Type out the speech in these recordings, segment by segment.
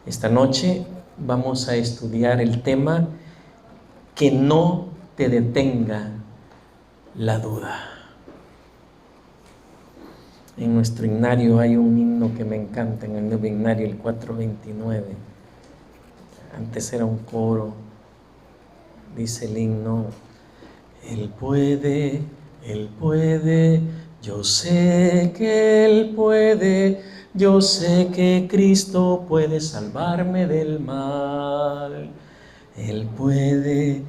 Esta noche vamos a estudiar el tema que no te detenga la duda. En nuestro himnario hay un himno que me encanta, en el nuevo himnario, el 429. Antes era un coro, dice el himno: Él puede, yo sé que Él puede, yo sé que Cristo puede salvarme del mal. Él puede,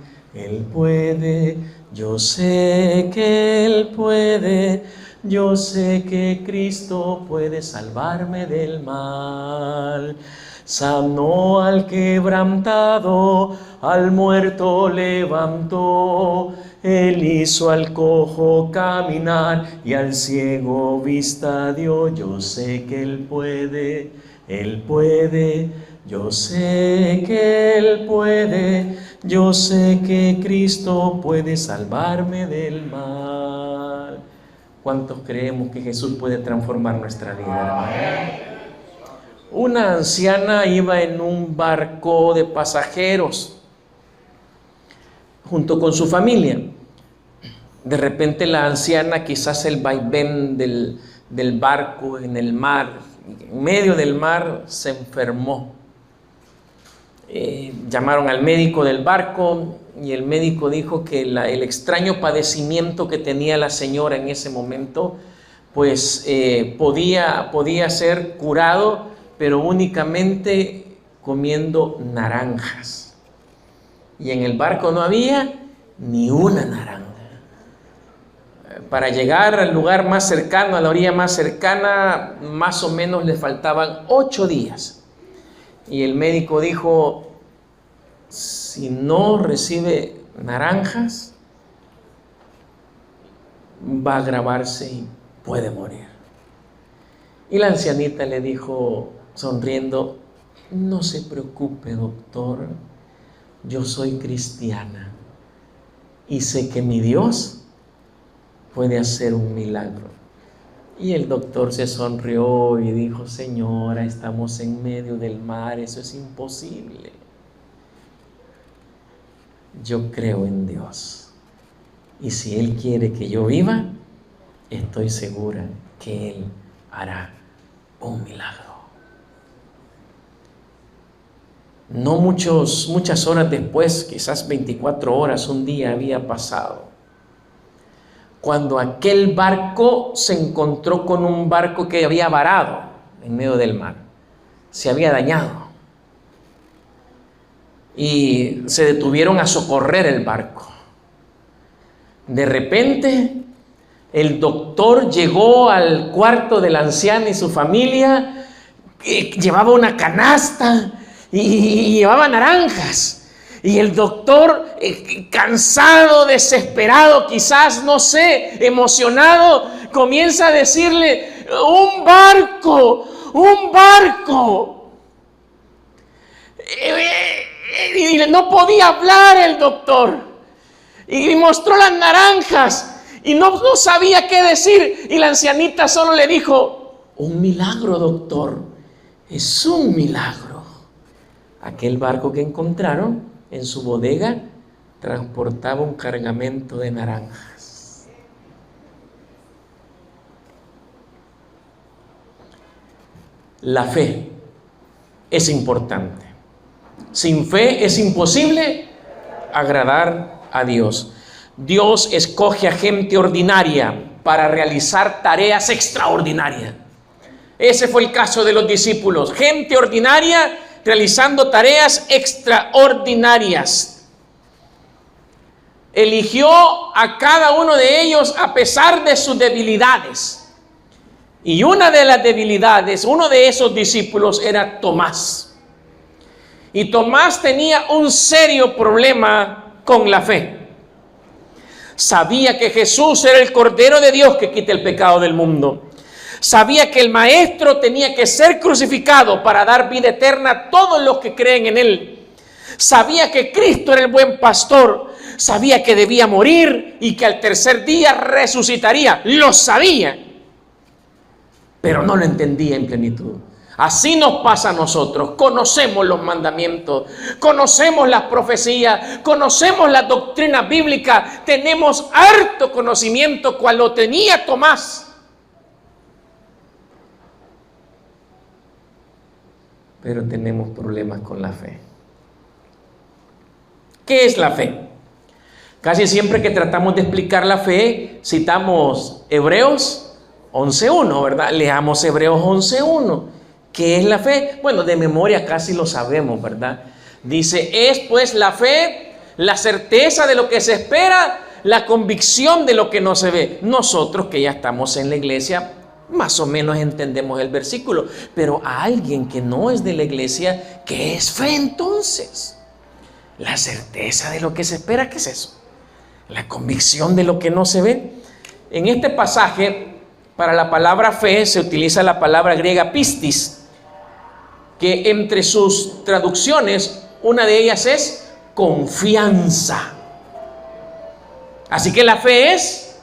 yo sé que Él puede, yo sé que Cristo puede salvarme del mal. Sanó al quebrantado, al muerto levantó. Él hizo al cojo caminar y al ciego vista dio. Yo sé que Él puede, yo sé que Él puede, yo sé que Cristo puede salvarme del mal. ¿Cuántos creemos que Jesús puede transformar nuestra vida, hermano? Una anciana iba en un barco de pasajeros junto con su familia. De repente la anciana, quizás el vaivén del barco en el mar, en medio del mar, se enfermó. Llamaron al médico del barco y el médico dijo que el extraño padecimiento que tenía la señora en ese momento pues podía ser curado, pero únicamente comiendo naranjas. Y en el barco no había ni una naranja. Para llegar al lugar más cercano, a la orilla más cercana, más o menos le faltaban 8 días. Y el médico dijo: si no recibe naranjas, va a agravarse y puede morir. Y la ancianita le dijo, sonriendo: no se preocupe, doctor, yo soy cristiana y sé que mi Dios puede hacer un milagro. Y el doctor se sonrió y dijo: señora, estamos en medio del mar, eso es imposible. Yo creo en Dios, y si Él quiere que yo viva, estoy segura que Él hará un milagro. No muchas horas después, quizás 24 horas, un día había pasado, cuando aquel barco se encontró con un barco que había varado en medio del mar, se había dañado, y se detuvieron a socorrer el barco. De repente, el doctor llegó al cuarto de la anciana y su familia, llevaba una canasta y llevaba naranjas. Y el doctor, cansado, desesperado, quizás, no sé, emocionado, comienza a decirle: ¡un barco! ¡Un barco! Y no podía hablar el doctor. Y mostró las naranjas y no sabía qué decir. Y la ancianita solo le dijo: un milagro, doctor, es un milagro. Aquel barco que encontraron en su bodega transportaba un cargamento de naranjas. La fe es importante. Sin fe es imposible agradar a Dios. Dios escoge a gente ordinaria para realizar tareas extraordinarias. Ese fue el caso de los discípulos. Gente ordinaria realizando tareas extraordinarias. Eligió a cada uno de ellos a pesar de sus debilidades. Y una de las debilidades, uno de esos discípulos era Tomás. Y Tomás tenía un serio problema con la fe. Sabía que Jesús era el Cordero de Dios que quita el pecado del mundo. Sabía que el Maestro tenía que ser crucificado para dar vida eterna a todos los que creen en Él. Sabía que Cristo era el buen pastor. Sabía que debía morir y que al tercer día resucitaría. Lo sabía, pero no lo entendía en plenitud. Así nos pasa a nosotros. Conocemos los mandamientos, conocemos las profecías, conocemos las doctrinas bíblicas, tenemos harto conocimiento cual lo tenía Tomás. Pero tenemos problemas con la fe. ¿Qué es la fe? Casi siempre que tratamos de explicar la fe, citamos Hebreos 11.1, ¿verdad? Leamos Hebreos 11.1. ¿Qué es la fe? Bueno, de memoria casi lo sabemos, ¿verdad? Dice, es pues la fe, la certeza de lo que se espera, la convicción de lo que no se ve. Nosotros que ya estamos en la iglesia, más o menos entendemos el versículo, pero a alguien que no es de la iglesia, ¿qué es fe entonces? La certeza de lo que se espera, ¿qué es eso? La convicción de lo que no se ve. En este pasaje, para la palabra fe se utiliza la palabra griega pistis, que entre sus traducciones, una de ellas es confianza. Así que la fe es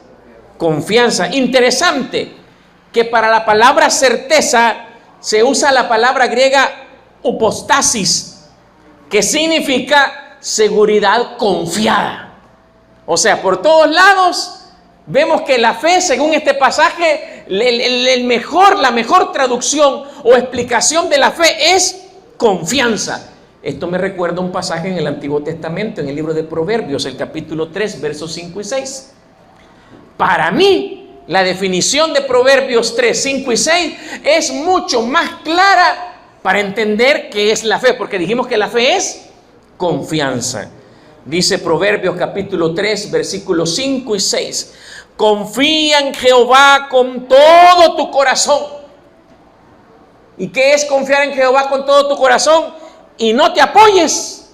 confianza. Interesante que para la palabra certeza se usa la palabra griega upostasis, que significa seguridad confiada. O sea, por todos lados vemos que la fe, según este pasaje, la mejor traducción o explicación de la fe es confianza. Esto me recuerda un pasaje en el Antiguo Testamento, en el libro de Proverbios, el capítulo 3, versos 5 y 6. Para mí, la definición de Proverbios 3, 5 y 6 es mucho más clara para entender qué es la fe, porque dijimos que la fe es confianza. Dice Proverbios capítulo 3, versículos 5 y 6. Confía en Jehová con todo tu corazón. ¿Y qué es confiar en Jehová con todo tu corazón? Y no te apoyes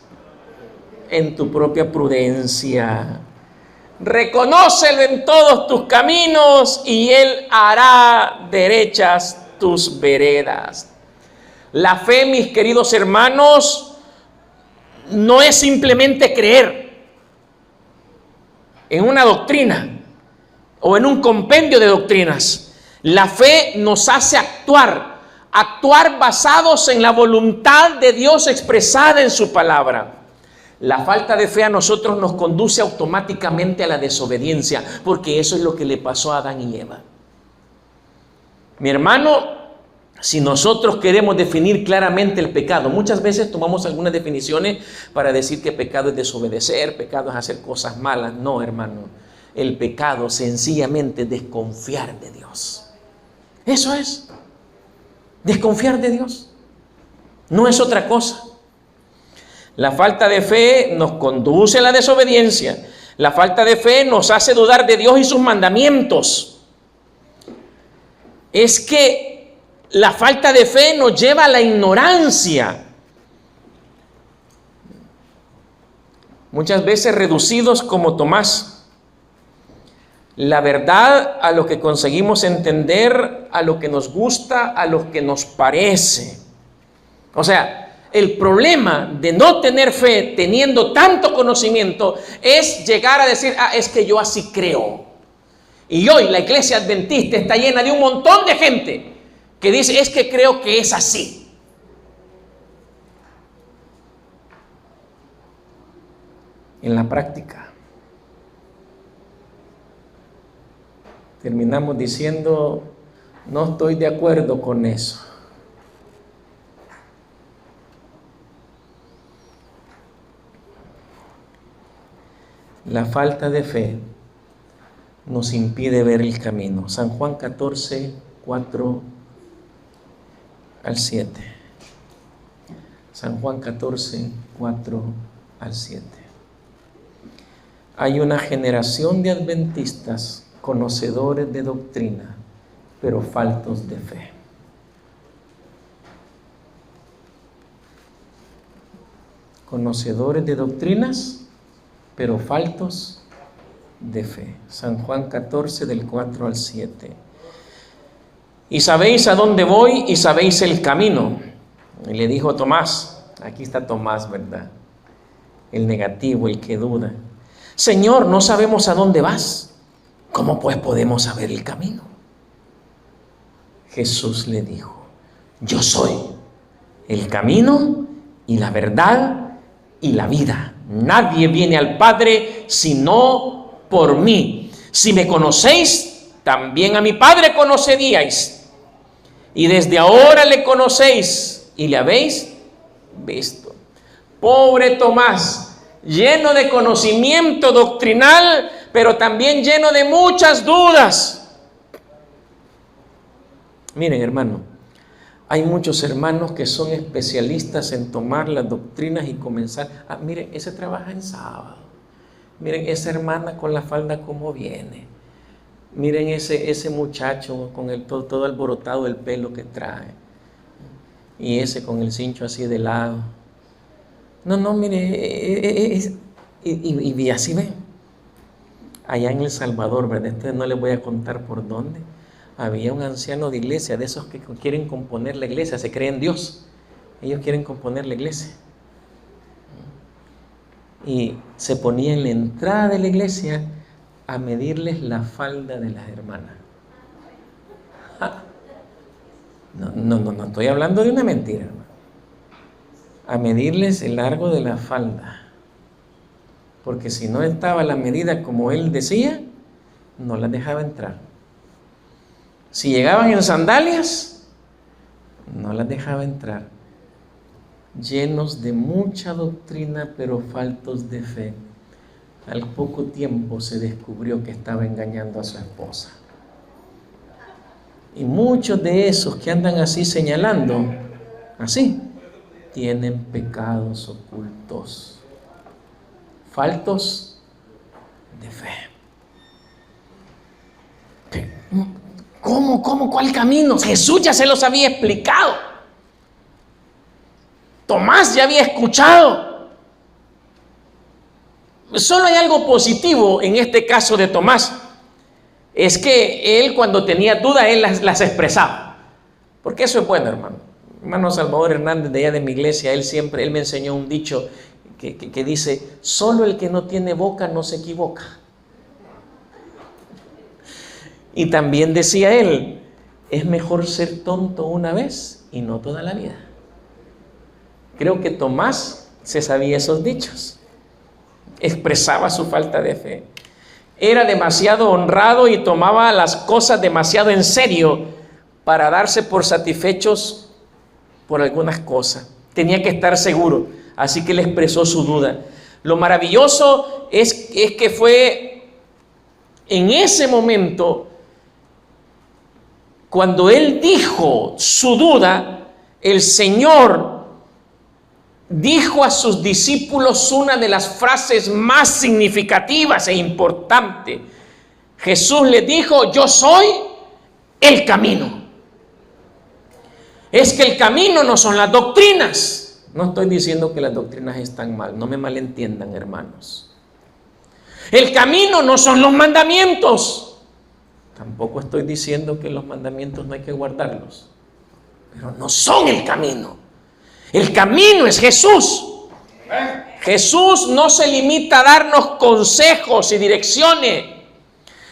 en tu propia prudencia. Reconócelo en todos tus caminos y Él hará derechas tus veredas. La fe, mis queridos hermanos, no es simplemente creer en una doctrina o en un compendio de doctrinas. La fe nos hace actuar basados en la voluntad de Dios expresada en su palabra. La falta de fe a nosotros nos conduce automáticamente a la desobediencia, porque eso es lo que le pasó a Adán y Eva. Mi hermano, si nosotros queremos definir claramente el pecado, muchas veces tomamos algunas definiciones para decir que pecado es desobedecer, pecado es hacer cosas malas. No, hermano. El pecado sencillamente es desconfiar de Dios. Eso es. Desconfiar de Dios. No es otra cosa. La falta de fe nos conduce a la desobediencia. La falta de fe nos hace dudar de Dios y sus mandamientos. Es que la falta de fe nos lleva a la ignorancia. Muchas veces reducidos como Tomás. La verdad a lo que conseguimos entender, a lo que nos gusta, a lo que nos parece. O sea, el problema de no tener fe teniendo tanto conocimiento es llegar a decir, es que yo así creo. Y hoy la iglesia adventista está llena de un montón de gente que dice, es que creo que es así. En la práctica terminamos diciendo, no estoy de acuerdo con eso. La falta de fe nos impide ver el camino. San Juan 14, 4 al 7. San Juan 14, 4 al 7. Hay una generación de adventistas conocedores de doctrina, pero faltos de fe. Conocedores de doctrinas, pero faltos de fe. San Juan 14, del 4 al 7. Y sabéis a dónde voy y sabéis el camino. Y le dijo Tomás, aquí está Tomás, ¿verdad? El negativo, el que duda. Señor, no sabemos a dónde vas. ¿Cómo pues podemos saber el camino? Jesús le dijo, yo soy el camino y la verdad y la vida. Nadie viene al Padre sino por mí. Si me conocéis, también a mi Padre conoceríais. Y desde ahora le conocéis y le habéis visto. Pobre Tomás, lleno de conocimiento doctrinal, pero también lleno de muchas dudas. Miren, hermano, hay muchos hermanos que son especialistas en tomar las doctrinas y comenzar. Miren, ese trabaja en sábado. Miren, esa hermana con la falda como viene. Miren ese muchacho con todo alborotado el pelo que trae. Y ese con el cincho así de lado. No, mire, y así ven. Allá en El Salvador, ¿verdad? Entonces no les voy a contar por dónde. Había un anciano de iglesia, de esos que quieren componer la iglesia, se creen Dios. Ellos quieren componer la iglesia. Y se ponía en la entrada de la iglesia a medirles la falda de las hermanas. No estoy hablando de una mentira, hermano. A medirles el largo de la falda. Porque si no estaba la medida como él decía, no las dejaba entrar. Si llegaban en sandalias, no las dejaba entrar. Llenos de mucha doctrina, pero faltos de fe. Al poco tiempo se descubrió que estaba engañando a su esposa. Y muchos de esos que andan así señalando, así, tienen pecados ocultos, faltos de fe. ¿Cómo? ¿Cuál camino? Jesús ya se los había explicado. Tomás ya había escuchado. Solo hay algo positivo en este caso de Tomás. Es que él, cuando tenía dudas, él las expresaba. Porque eso es bueno, hermano. Hermano Salvador Hernández, de allá de mi iglesia, él me enseñó un dicho que dice: solo el que no tiene boca no se equivoca. Y también decía él: es mejor ser tonto una vez y no toda la vida. Creo que Tomás se sabía esos dichos. Expresaba su falta de fe. Era demasiado honrado y tomaba las cosas demasiado en serio para darse por satisfechos por algunas cosas. Tenía que estar seguro, así que le expresó su duda. Lo maravilloso es que fue en ese momento, cuando él dijo su duda, el Señor dijo a sus discípulos una de las frases más significativas e importantes. Jesús les dijo: yo soy el camino. Es que el camino no son las doctrinas. No estoy diciendo que las doctrinas están mal, no me malentiendan, hermanos. El camino no son los mandamientos. Tampoco estoy diciendo que los mandamientos no hay que guardarlos, pero no son el camino. El camino es Jesús. Jesús no se limita a darnos consejos y direcciones.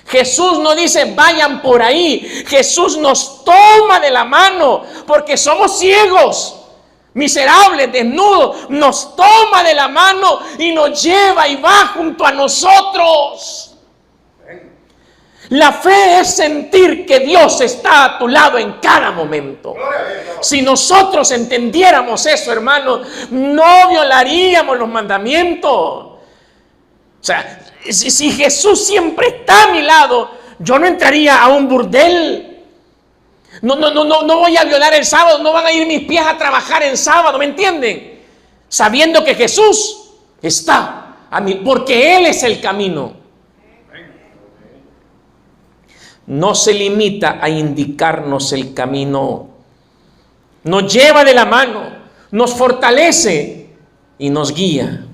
Jesús no dice vayan por ahí. Jesús nos toma de la mano porque somos ciegos, miserables, desnudos. Nos toma de la mano y nos lleva y va junto a nosotros. La fe es sentir que Dios está a tu lado en cada momento. Si nosotros entendiéramos eso, hermano, no violaríamos los mandamientos. O sea, si Jesús siempre está a mi lado, yo no entraría a un burdel. No voy a violar el sábado, no van a ir mis pies a trabajar en sábado, ¿me entienden? Sabiendo que Jesús está a mí, porque Él es el camino. No se limita a indicarnos el camino. Nos lleva de la mano, nos fortalece y nos guía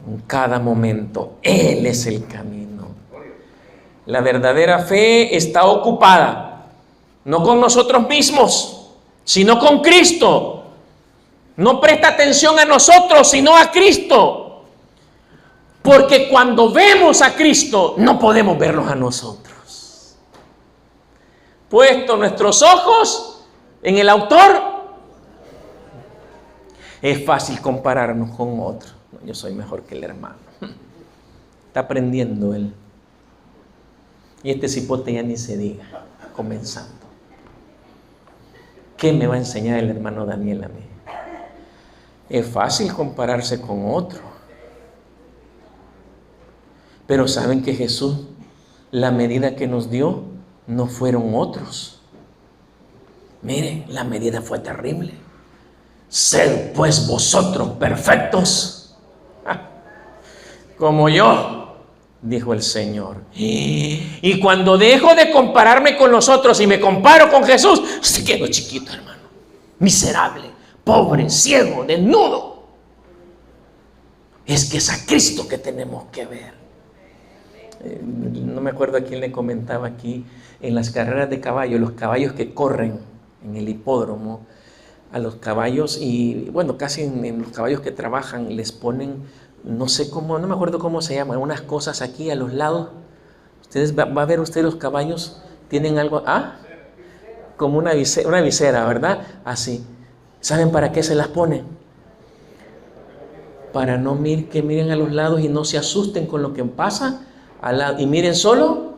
en cada momento. Él es el camino. La verdadera fe está ocupada, no con nosotros mismos, sino con Cristo. No presta atención a nosotros, sino a Cristo. Porque cuando vemos a Cristo, no podemos verlos a nosotros. Puesto nuestros ojos en el autor Es fácil compararnos con otro. No, yo soy mejor que el hermano. Está aprendiendo él. Y este cipote ya ni se diga, comenzando. ¿Qué me va a enseñar el hermano Daniel a mí? Es fácil compararse con otro. Pero saben que Jesús, la medida que nos dio, no fueron otros. Mire, la medida fue terrible. Sed pues vosotros perfectos, como yo, dijo el Señor. Y cuando dejo de compararme con los otros y me comparo con Jesús, se quedo chiquito, hermano. Miserable, pobre, ciego, desnudo. Es que es a Cristo que tenemos que ver. No me acuerdo a quién le comentaba aquí, en las carreras de caballo, los caballos que corren en el hipódromo, a los caballos, y bueno, casi en los caballos que trabajan les ponen, no sé cómo, no me acuerdo cómo se llaman, unas cosas aquí a los lados. Ustedes va a ver usted los caballos, tienen algo, como una visera, ¿verdad? Así. ¿Saben para qué se las ponen? Para no que miren a los lados y no se asusten con lo que pasa al lado, y miren solo.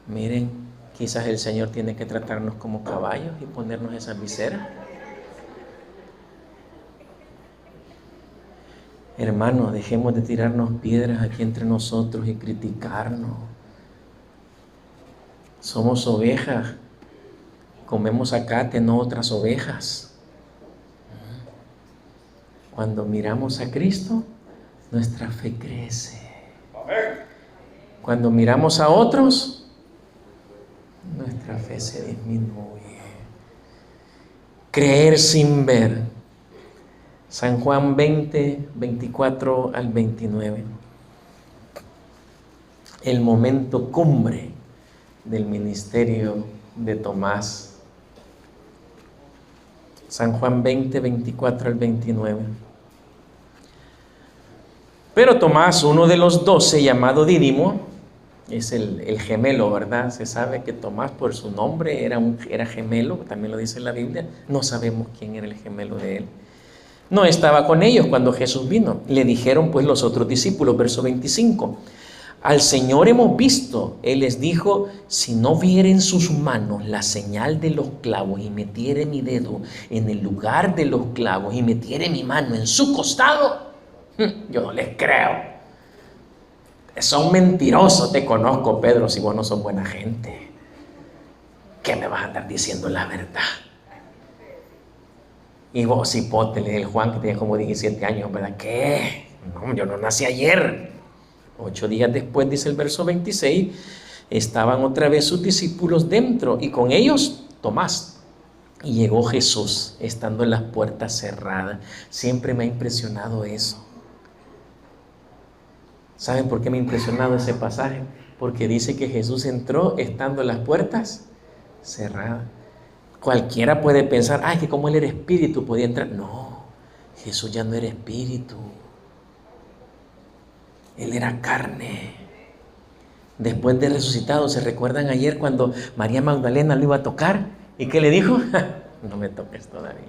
Miren, quizás el Señor tiene que tratarnos como caballos y ponernos esa visera. Hermanos, dejemos de tirarnos piedras aquí entre nosotros y criticarnos. Somos ovejas, comemos acate, no otras ovejas. Cuando miramos a Cristo, nuestra fe crece. Cuando miramos a otros, nuestra fe se disminuye. Creer sin ver. San Juan 20, 24 al 29. El momento cumbre del ministerio de Tomás. San Juan 20, 24 al 29. Pero Tomás, uno de los 12, llamado Dídimo, es el gemelo, ¿verdad? Se sabe que Tomás, por su nombre, era gemelo, también lo dice la Biblia. No sabemos quién era el gemelo de él. No estaba con ellos cuando Jesús vino. Le dijeron pues los otros discípulos, verso 25, al Señor hemos visto. Él les dijo, si no viere en sus manos la señal de los clavos y metiere mi dedo en el lugar de los clavos y metiere mi mano en su costado, yo no les creo. Son mentirosos, te conozco, Pedro, si vos no sos buena gente. ¿Qué me vas a andar diciendo la verdad? Y vos, cipote, el Juan, que tenía como 17 años, ¿verdad? ¿Qué? No, yo no nací ayer. 8 días después, dice el verso 26, estaban otra vez sus discípulos dentro y con ellos Tomás. Y llegó Jesús, estando en las puertas cerradas. Siempre me ha impresionado eso. ¿Saben por qué me ha impresionado ese pasaje? Porque dice que Jesús entró estando en las puertas cerradas. Cualquiera puede pensar, que como él era espíritu podía entrar. No, Jesús ya no era espíritu. Él era carne. Después de resucitado, ¿se recuerdan ayer cuando María Magdalena lo iba a tocar? ¿Y qué le dijo? No me toques todavía.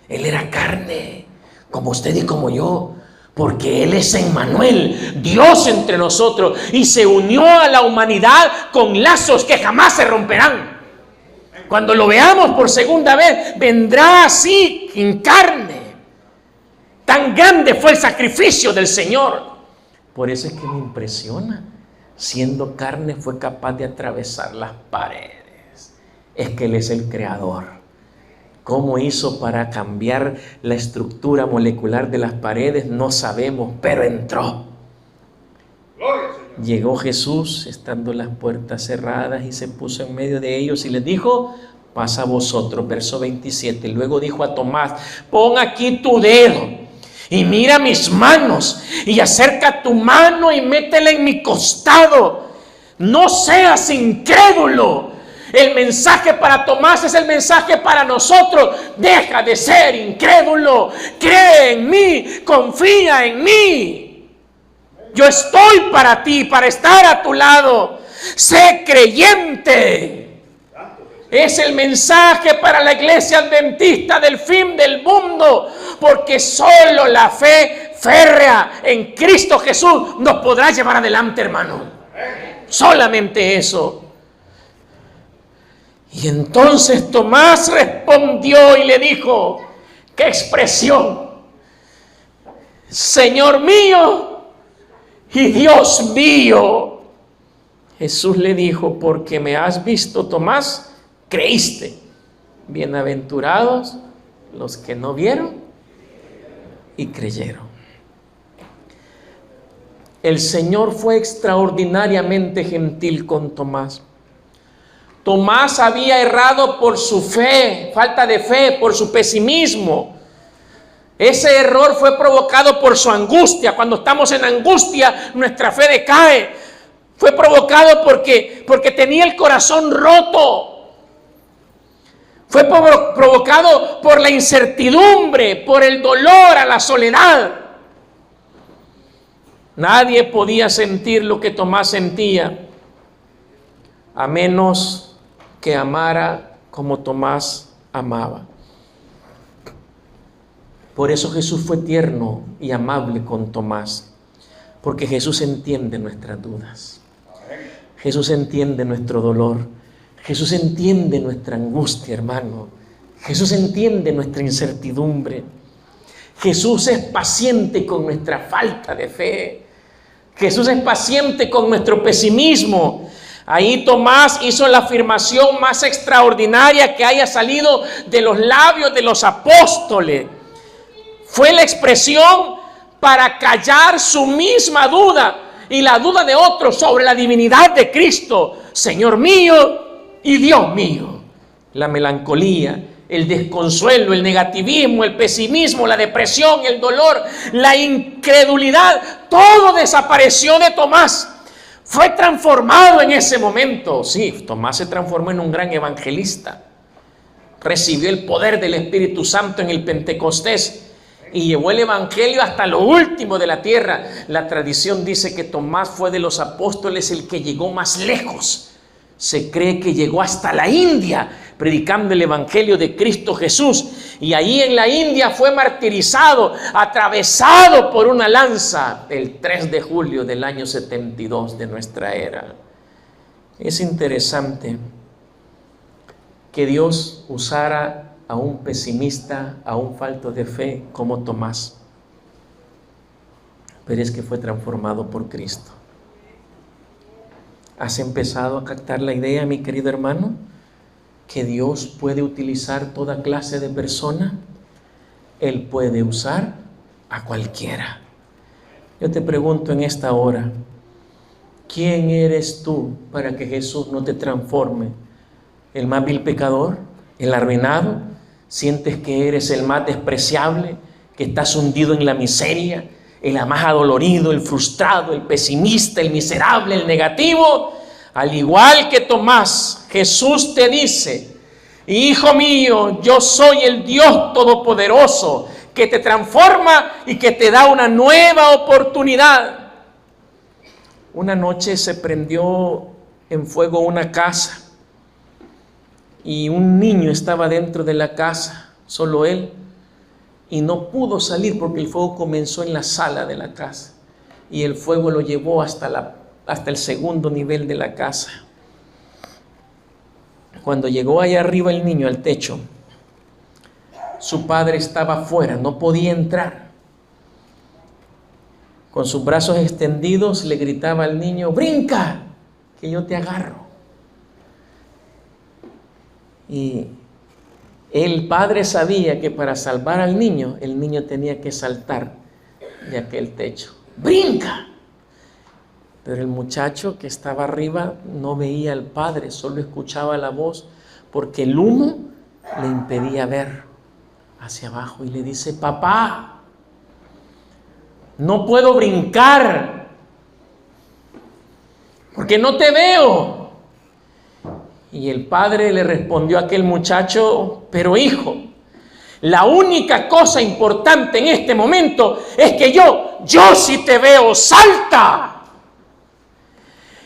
Él era carne, como usted y como yo. Porque Él es Emmanuel, Dios entre nosotros, y se unió a la humanidad con lazos que jamás se romperán. Cuando lo veamos por segunda vez, vendrá así en carne. Tan grande fue el sacrificio del Señor. Por eso es que me impresiona. Siendo carne fue capaz de atravesar las paredes. Es que Él es el creador. ¿Cómo hizo para cambiar la estructura molecular de las paredes? No sabemos, pero entró. Llegó Jesús, estando las puertas cerradas, y se puso en medio de ellos y les dijo, pasa a vosotros, verso 27. Luego dijo a Tomás, pon aquí tu dedo y mira mis manos, y acerca tu mano y métela en mi costado. No seas incrédulo. El mensaje para Tomás es el mensaje para nosotros. Deja de ser incrédulo. Cree en mí. Confía en mí. Yo estoy para ti, para estar a tu lado. Sé creyente. Es el mensaje para la iglesia adventista del fin del mundo, porque solo la fe férrea en Cristo Jesús nos podrá llevar adelante, hermano. Solamente eso. Y entonces Tomás respondió y le dijo, ¡qué expresión! Señor mío y Dios mío. Jesús le dijo, porque me has visto, Tomás, creíste. Bienaventurados los que no vieron y creyeron. El Señor fue extraordinariamente gentil con Tomás. Tomás había errado por su fe, falta de fe, por su pesimismo. Ese error fue provocado por su angustia. Cuando estamos en angustia, nuestra fe decae. Fue provocado porque tenía el corazón roto. Fue provocado por la incertidumbre, por el dolor, a la soledad. Nadie podía sentir lo que Tomás sentía, a menos que amara como Tomás amaba. Por eso Jesús fue tierno y amable con Tomás, porque Jesús entiende nuestras dudas. Jesús entiende nuestro dolor. Jesús entiende nuestra angustia, hermano. Jesús entiende nuestra incertidumbre. Jesús es paciente con nuestra falta de fe. Jesús es paciente con nuestro pesimismo. Ahí Tomás hizo la afirmación más extraordinaria que haya salido de los labios de los apóstoles. Fue la expresión para callar su misma duda y la duda de otros sobre la divinidad de Cristo. Señor mío y Dios mío. La melancolía, el desconsuelo, el negativismo, el pesimismo, la depresión, el dolor, la incredulidad, todo desapareció de Tomás. Fue transformado en ese momento. Sí, Tomás se transformó en un gran evangelista. Recibió el poder del Espíritu Santo en el Pentecostés y llevó el evangelio hasta lo último de la tierra. La tradición dice que Tomás fue de los apóstoles el que llegó más lejos. Se cree que llegó hasta la India predicando el evangelio de Cristo Jesús. Y ahí en la India fue martirizado, atravesado por una lanza el 3 de julio del año 72 de nuestra era. Es interesante que Dios usara a un pesimista, a un falto de fe como Tomás. Pero es que fue transformado por Cristo. ¿Has empezado a captar la idea, mi querido hermano? Que Dios puede utilizar toda clase de persona. Él puede usar a cualquiera. Yo te pregunto en esta hora, ¿quién eres tú para que Jesús no te transforme? ¿El más vil pecador? ¿El arruinado? ¿Sientes que eres el más despreciable? ¿Que estás hundido en la miseria? ¿El más adolorido, el frustrado, el pesimista, el miserable, el negativo? Al igual que Tomás, Jesús te dice, hijo mío, yo soy el Dios Todopoderoso que te transforma y que te da una nueva oportunidad. Una noche se prendió en fuego una casa y un niño estaba dentro de la casa, solo él, y no pudo salir porque el fuego comenzó en la sala de la casa y el fuego lo llevó hasta el segundo nivel de la casa. Cuando llegó allá arriba el niño al techo, su padre estaba afuera, no podía entrar. Con sus brazos extendidos le gritaba al niño, brinca, que yo te agarro. Y el padre sabía que para salvar al niño, el niño tenía que saltar de aquel techo. ¡Brinca! Pero el muchacho que estaba arriba no veía al padre, solo escuchaba la voz, porque el humo le impedía ver hacia abajo. Y le dice, papá, no puedo brincar, porque no te veo. Y el padre le respondió a aquel muchacho, pero hijo, la única cosa importante en este momento es que yo sí te veo, salta.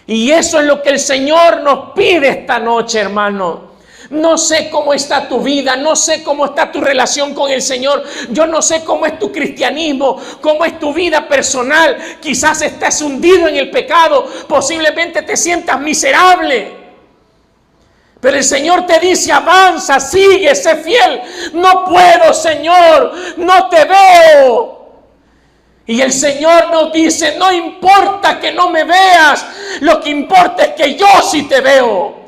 Y eso es lo que el Señor nos pide esta noche, hermano. No sé cómo está tu vida, no sé cómo está tu relación con el Señor. Yo no sé cómo es tu cristianismo, cómo es tu vida personal. Quizás estás hundido en el pecado, posiblemente te sientas miserable. Pero el Señor te dice: avanza, sigue, sé fiel. No puedo, Señor, no te veo. Y el Señor nos dice: no importa que no me veas, lo que importa es que yo sí te veo.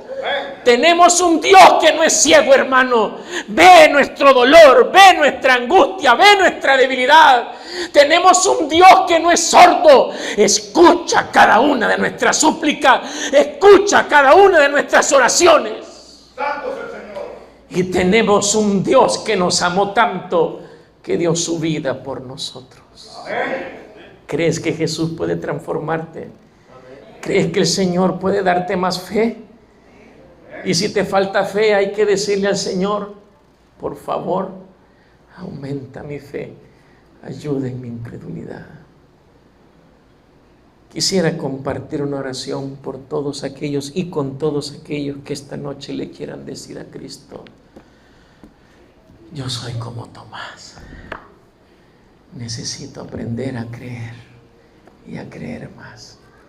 Tenemos un Dios que no es ciego, hermano. Ve nuestro dolor, ve nuestra angustia, ve nuestra debilidad. Tenemos un Dios que no es sordo. Escucha cada una de nuestras súplicas, escucha cada una de nuestras oraciones. Santo es el Señor. Y tenemos un Dios que nos amó tanto que dio su vida por nosotros. ¿Crees que Jesús puede transformarte? ¿Crees que el Señor puede darte más fe? Y si te falta fe, hay que decirle al Señor: por favor, aumenta mi fe, ayuda en mi incredulidad. Quisiera compartir una oración por todos aquellos y con todos aquellos que esta noche le quieran decir a Cristo: yo soy como Tomás. Necesito aprender a creer y a creer más.